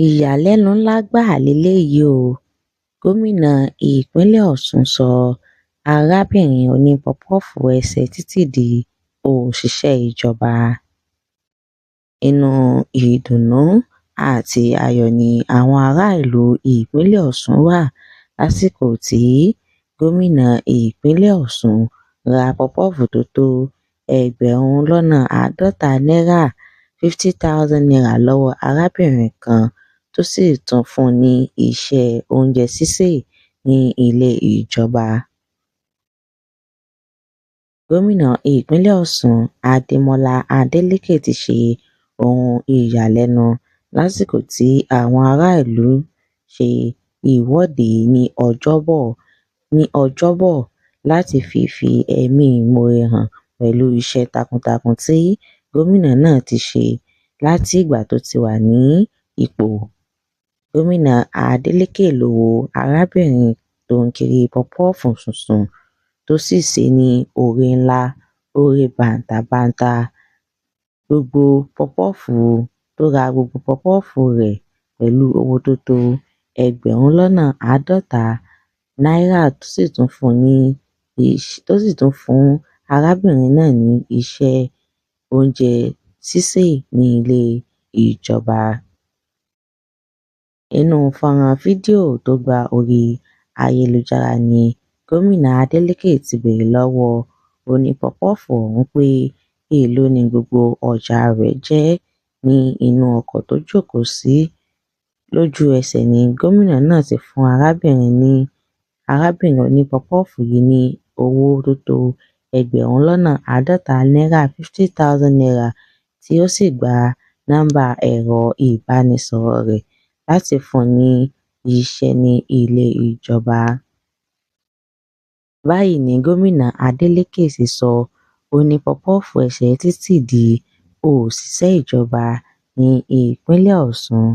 ìyàlẹ́nu ńlá gbáà leléyìí o gómìnà ìpínlẹ̀ ọ̀sùn sọ arábìnrin onípọ́pọ́ọ̀fù ẹsẹ̀ títì di òṣìṣẹ́ ìjọba. Inú ìdùnnú àti ayọ̀ ni àwọn ará ìlú ìpínlẹ̀ ọ̀sùn wà lásìkò tí gómìnà ìpínlẹ̀ ọ̀sùn ra pọ́pọ́ọ̀fù tó tó $50,000 $50,000 lọ́wọ́ arábìnrin kan tó sì tún fún un ní iṣẹ́ oúnjẹ sísè ní ilé ìjọba. Gómìnà ìpínlẹ̀ Ọ̀ṣun Adémọ́lá Adélékè ti ṣe ohun ìyàlẹ́nu lásìkò tí àwọn ará ìlú ṣe ìwọ́de ní Ọjọ́bọ̀ láti fi ẹ̀mí ìmoore hàn pẹ̀lú iṣẹ́ takuntakun tí gómìnà náà ti ṣe láti ìgbà tó ti wà ní ipò. Gómìnà Adélékè ló wo arábìnrin tó ń kiri pọ́pọ́ọ̀fù sùnsùn tó sì ṣe ní oore ńlá, oore bàǹtàbanta. Tó ra gbogbo pọ́pọ́ọ̀fù rẹ̀ pẹ̀lú owó tó tó $50,000 tó sì tún fún arábìnrin náà ní iṣẹ́ oúnjẹ sísè ní ilé ìjọba. Inú fọ́nrán fídíò tó gba orí ayélujára ni gómìnà Adélékè ti béèrè lọ́wọ́ onípọ́pọ́ọ̀fù ọ̀hún pé èèló ni gbogbo ọjà rẹ̀ jẹ́ ní inú ọkọ̀ tó jókòó sí. Lójú ẹsẹ̀ ni gómìnà náà ti fún arábìnrin onípọ́pọ́ọ̀fù yìí ní owó tó tó $50,000 $50,000 tí ó sì gba nọ́mbà ẹ̀rọ ìbánisọ̀rọ̀ rẹ̀ láti fún un ní iṣẹ́ ní ilé ìjọba. Báyìí ni gómìnà Adélékè ṣe sọ onípọ́pọ́ọ̀fù ẹsẹ̀ títì di òṣìṣẹ́ ìjọba ní ìpínlẹ̀ Ọ̀ṣun.